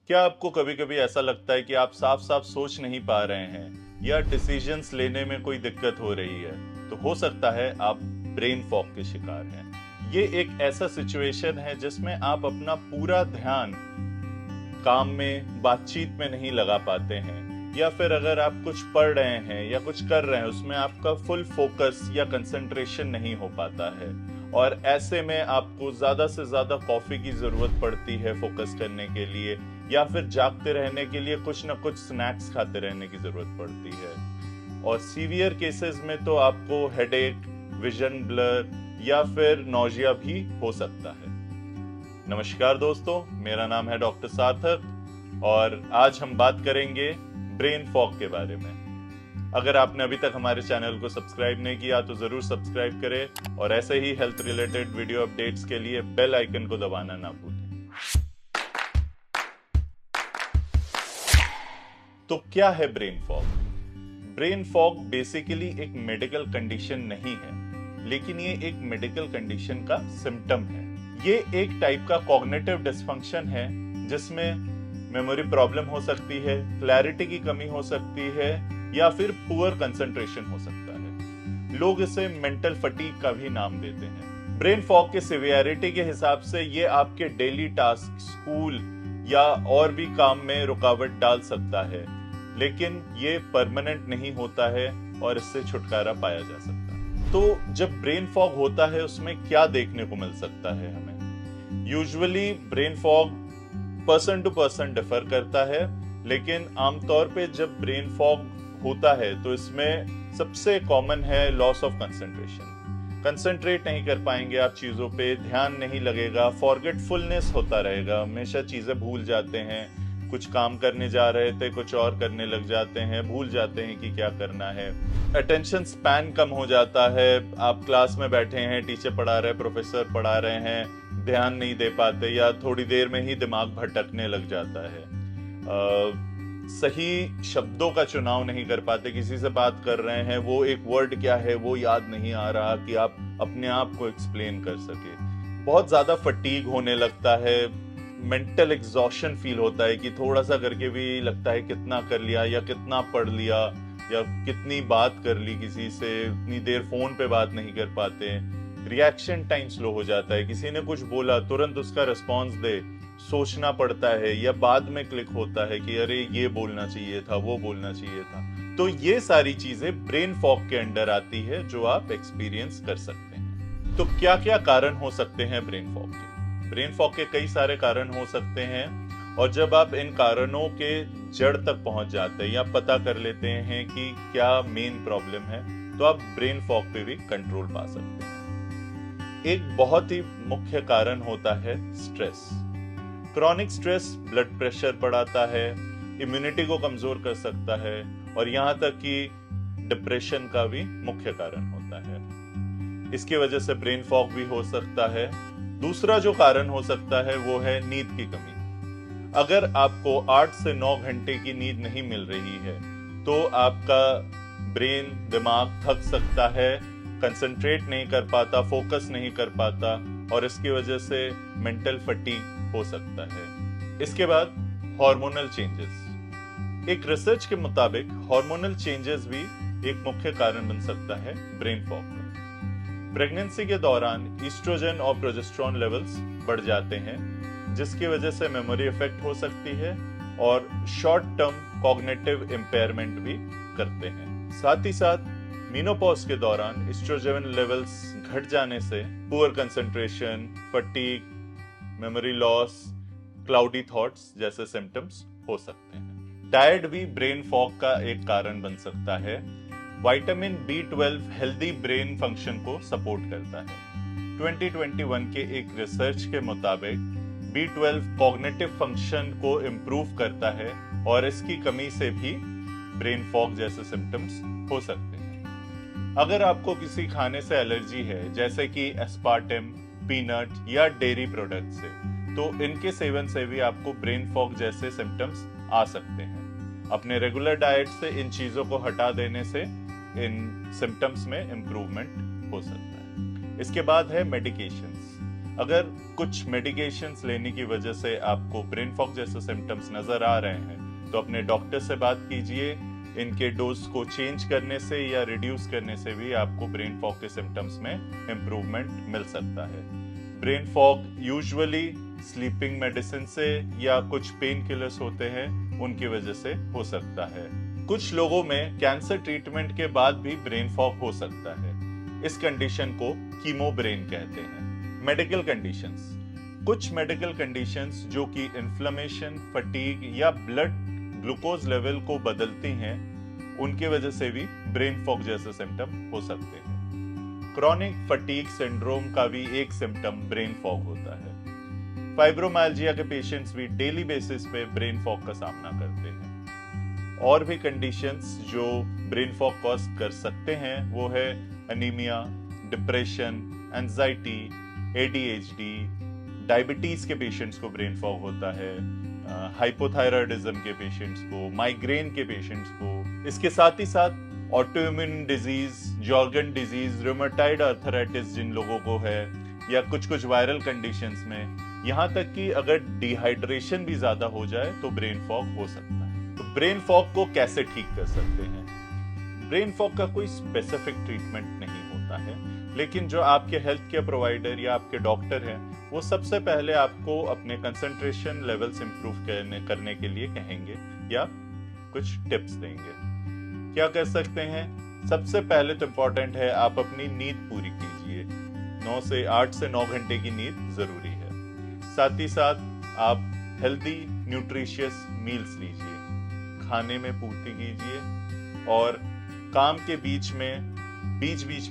क्या आपको कभी-कभी ऐसा लगता है कि आप साफ-साफ सोच नहीं पा रहे हैं या डिसीजंस लेने में कोई दिक्कत हो रही है? तो हो सकता है आप ब्रेन फॉग के शिकार हैं। ये एक ऐसा सिचुएशन है जिसमें आप अपना पूरा ध्यान काम में, बातचीत में नहीं लगा पाते हैं या फिर अगर आप कुछ पढ़ रहे हैं या कुछ कर रहे हैं उसमें आपका फुल फोकस या कंसंट्रेशन नहीं हो पाता है और ऐसे में आपको ज्यादा से ज्यादा कॉफी की जरूरत पड़ती है फोकस करने के लिए या फिर जागते रहने के लिए कुछ ना कुछ स्नैक्स खाते रहने की जरूरत पड़ती है। और सीवियर केसेस में तो आपको हेडेक, विजन ब्लर या फिर नौजिया भी हो सकता है। नमस्कार दोस्तों, मेरा नाम है डॉक्टर सार्थक और आज हम बात करेंगे ब्रेन फॉग के बारे में। अगर आपने अभी तक हमारे चैनल को सब्सक्राइब नहीं किया तो जरूर सब्सक्राइब करें और ऐसे ही हेल्थ रिलेटेड वीडियो अपडेट्स के लिए बेल आइकन को दबाना ना भूलें। तो क्या है brain fog? Brain fog basically एक मेडिकल कंडीशन नहीं है, लेकिन ये एक मेडिकल कंडीशन का सिम्टम है। ये एक टाइप का कॉग्निटिव डिसफंक्शन है जिसमें मेमोरी प्रॉब्लम हो सकती है, क्लैरिटी की कमी हो सकती है या फिर पुअर कंसंट्रेशन हो सकता है। लोग इसे मेंटल फटीग का भी नाम देते हैं। ब्रेन फॉग के सिवियरिटी के हिसाब से ये आपके डेली टास्क, स्कूल या और भी काम में रुकावट डाल सकता है, लेकिन ये परमानेंट नहीं होता है और इससे छुटकारा पाया जा सकता है। तो जब ब्रेन फॉग होता है उसमें क्या देखने को मिल सकता है हमें? Usually brain fog person to person differ करता है, लेकिन आमतौर पे जब ब्रेन फॉग होता है तो इसमें सबसे कॉमन है लॉस ऑफ कंसंट्रेशन। कंसंट्रेट नहीं कर पाएंगे आप चीजों पे, ध्यान नहीं लगेगा, फॉरगेटफुलनेस होता रहेगा, हमेशा चीजें भूल जाते हैं। कुछ काम करने जा रहे थे कुछ और करने लग जाते हैं, भूल जाते हैं कि क्या करना है। अटेंशन स्पैन कम हो जाता है। आप क्लास में बैठे हैं, टीचर पढ़ा रहे, प्रोफेसर पढ़ा रहे हैं, ध्यान नहीं दे पाते या थोड़ी देर में ही दिमाग भटकने लग जाता है। सही शब्दों का चुनाव नहीं कर पाते, किसी से बात कर रहे हैं वो एक वर्ड क्या है वो याद नहीं आ रहा कि आप अपने आप को एक्सप्लेन कर सके। बहुत ज्यादा फटीग होने लगता है, मेंटल एग्जॉशन फील होता है कि थोड़ा सा करके भी लगता है कितना कर लिया या कितना पढ़ लिया या कितनी बात कर ली किसी से, इतनी देर फोन पे बात नहीं कर पाते। रिएक्शन टाइम स्लो हो जाता है, किसी ने कुछ बोला तुरंत उसका रिस्पॉन्स दे, सोचना पड़ता है या बाद में क्लिक होता है कि अरे ये बोलना चाहिए था, वो बोलना चाहिए था। तो ये सारी चीजें ब्रेन फॉग के अंडर आती है जो आप एक्सपीरियंस कर सकते हैं। तो क्या क्या कारण हो सकते हैं ब्रेन फॉग के? ब्रेन फॉग के कई सारे कारण हो सकते हैं और जब आप इन कारणों के जड़ तक पहुंच जाते हैं या पता कर लेते हैं कि क्या मेन प्रॉब्लम है तो आप ब्रेन फॉग पे भी कंट्रोल पा सकते हैं। एक बहुत ही मुख्य कारण होता है stress. Chronic stress blood pressure बढ़ाता है, इम्यूनिटी को कमजोर कर सकता है और यहाँ तक कि डिप्रेशन का भी मुख्य कारण होता है। इसकी वजह से ब्रेन फॉग भी हो सकता है। दूसरा जो कारण हो सकता है वो है नींद की कमी। अगर आपको 8 से 9 घंटे की नींद नहीं मिल रही है तो आपका ब्रेन, दिमाग थक सकता है, कंसंट्रेट नहीं कर पाता, फोकस नहीं कर पाता और इसकी वजह से मेंटल फटीग हो सकता है। इसके बाद हार्मोनल चेंजेस। एक रिसर्च के मुताबिक हार्मोनल चेंजेस भी एक मुख्य कारण बन सकता है ब्रेन फॉग का। प्रेगनेंसी के दौरान ईस्ट्रोजन और प्रोजेस्टेरॉन लेवल्स बढ़ जाते हैं जिसकी वजह से मेमोरी इफेक्ट हो सकती है और शॉर्ट टर्म कॉग्निटिव इम्पेयरमेंट भी करते हैं। साथ ही साथ मीनोपॉज के दौरान ईस्ट्रोजन लेवल्स घट जाने से poor concentration, fatigue, memory loss, cloudy thoughts जैसे सिम्टम्स हो सकते हैं। डाइट भी ब्रेन फॉग का एक कारण बन सकता है। Vitamin B12 healthy brain function को सपोर्ट करता है। 2021 के एक रिसर्च के मुताबिक B12 कॉग्निटिव फंक्शन को इम्प्रूव करता है और इसकी कमी से भी ब्रेन फॉग जैसे सिम्टम्स हो सकते हैं। अगर आपको किसी खाने से एलर्जी है जैसे कि एस्पार्टम, पीनट या डेयरी प्रोडक्ट से, तो इनके सेवन से भी आपको ब्रेन फॉग जैसे सिम्टम्स आ सकते हैं। अपने रेगुलर डाइट से इन चीजों को हटा देने से इन सिम्टम्स में इंप्रूवमेंट हो सकता है। इसके बाद है मेडिकेशंस। अगर कुछ मेडिकेशंस लेने की वजह से आपको ब्रेन फॉग जैसे सिम्टम्स नजर आ रहे हैं तो अपने डॉक्टर से बात कीजिए। इनके डोज को चेंज करने से या रिड्यूस करने से भी आपको ब्रेन फॉग के सिम्टम्स में इम्प्रूवमेंट मिल सकता है। Brain fog usually sleeping medicine से या कुछ पेन किलर्स होते हैं उनकी वजह से हो सकता है। कुछ लोगों में कैंसर ट्रीटमेंट के बाद भी ब्रेन फॉग हो सकता है। इस कंडीशन को कीमो ब्रेन कहते हैं। मेडिकल कंडीशंस, कुछ मेडिकल कंडीशंस जो कि इन्फ्लेमेशन, फटीग या ब्लड ग्लूकोज लेवल को बदलती हैं, उनके वजह से भी ब्रेन फॉग जैसे सिम्टम हो सकते हैं। क्रॉनिक फटीग सिंड्रोम का भी एक सिम्टम ब्रेन फॉग होता है। फाइब्रोमाइल्जिया के पेशेंट्स भी डेली बेसिस पे ब्रेन फॉग का सामना करते हैं। और भी कंडीशंस जो ब्रेन फॉग कॉज कर सकते हैं वो है anaemia, depression, anxiety, ADHD, diabetes के पेशेंट्स को ब्रेन फॉग होता है, हाइपोथायराइडिज्म के पेशेंट्स को, माइग्रेन के पेशेंट्स को। इसके साथ ही साथ autoimmune disease, Sjogren disease, rheumatoid arthritis जिन लोगों को है, या कुछ वायरल कंडीशंस में, यहाँ तक कि अगर डिहाइड्रेशन भी ज्यादा हो जाए तो ब्रेन फॉग हो सकता है। तो ब्रेन फॉग को कैसे ठीक कर सकते हैं? ब्रेन फॉग का कोई स्पेसिफिक ट्रीटमेंट नहीं होता है, लेकिन जो आपके हेल्थ केयर प्रोवाइडर या आपके डॉक्टर हैं वो सबसे पहले आपको अपने कंसंट्रेशन लेवल्स इंप्रूव करने के लिए कहेंगे या कुछ टिप्स देंगे। क्या कर सकते हैं? सबसे पहले तो इम्पोर्टेंट है आप अपनी नींद पूरी कीजिए। 8 से 9 घंटे की नींद जरूरी है। साथ ही साथ आप हेल्दी न्यूट्रिशियस मील्स लीजिए, खाने में पूर्ति कीजिए और काम के बीच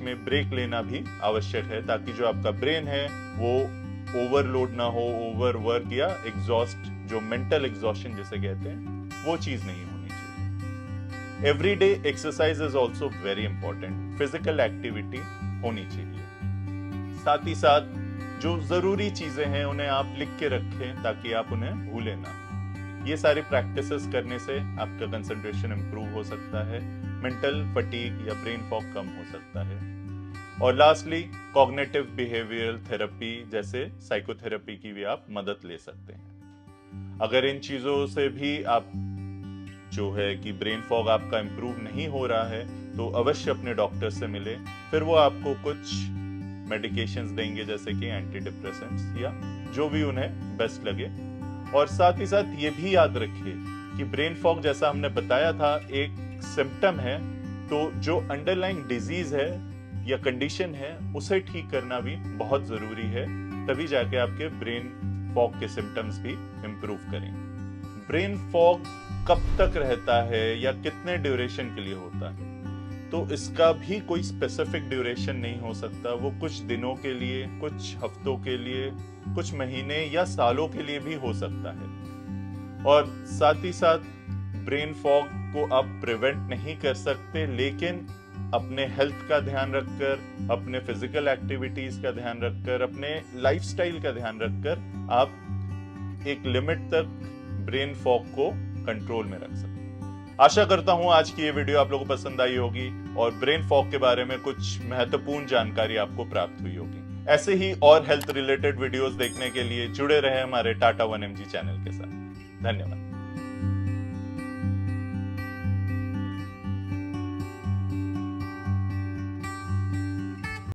में ब्रेक लेना भी आवश्यक है ताकि जो आपका ब्रेन है वो ओवरलोड ना हो, ओवरवर्क या एग्जॉस्ट, जो मेंटल एग्जॉस्शन जिसे कहते हैं, वो चीज नहीं होनी चाहिए। Everyday exercise is also very important. Physical activity होनी चाहिए। साथ ही साथ जो जरूरी चीजें हैं उन्हें आप लिख के रखें ताकि आप उन्हें भूलें ना। ये सारी प्रैक्टिसेस करने से आपका कंसंट्रेशन इंप्रूव हो सकता है, मेंटल फटीग या ब्रेन फॉग कम हो सकता है। और लास्टली कॉग्निटिव बिहेवियरल थेरेपी जैसे साइकोथेरेपी की भी आप मदद ले सकते हैं। अगर इन चीजों से भी आप जो है कि ब्रेन फॉग आपका इंप्रूव नहीं हो रहा है तो अवश्य अपने डॉक्टर से मिले। फिर वो आपको कुछ मेडिकेशंस देंगे जैसे कि एंटी डिप्रेसेंट्स या जो भी उन्हें बेस्ट लगे। और साथ ही साथ ये भी याद रखिए कि ब्रेन फॉग जैसा हमने बताया था एक सिम्टम है, तो जो अंडरलाइंग डिजीज है या कंडीशन है उसे ठीक करना भी बहुत जरूरी है, तभी जाके आपके ब्रेन फॉग के सिम्टम्स भी इंप्रूव करें। ब्रेन फॉग कब तक रहता है या कितने ड्यूरेशन के लिए होता है, तो इसका भी कोई स्पेसिफिक ड्यूरेशन नहीं हो सकता। वो कुछ दिनों के लिए, कुछ हफ्तों के लिए, कुछ महीने या सालों के लिए भी हो सकता है। और साथ ही साथ ब्रेन फॉग को आप प्रिवेंट नहीं कर सकते, लेकिन अपने हेल्थ का ध्यान रखकर, अपने फिजिकल एक्टिविटीज का ध्यान रखकर, अपने लाइफस्टाइल का ध्यान रखकर आप एक लिमिट तक ब्रेन फॉग को कंट्रोल में रख सकते हैं। आशा करता हूं आज की ये वीडियो आप लोगों को पसंद आई होगी और ब्रेन फॉग के बारे में कुछ महत्वपूर्ण जानकारी आपको प्राप्त हुई होगी। ऐसे ही और हेल्थ रिलेटेड वीडियोस देखने के लिए जुड़े रहे हमारे टाटा 1mg चैनल के साथ। धन्यवाद।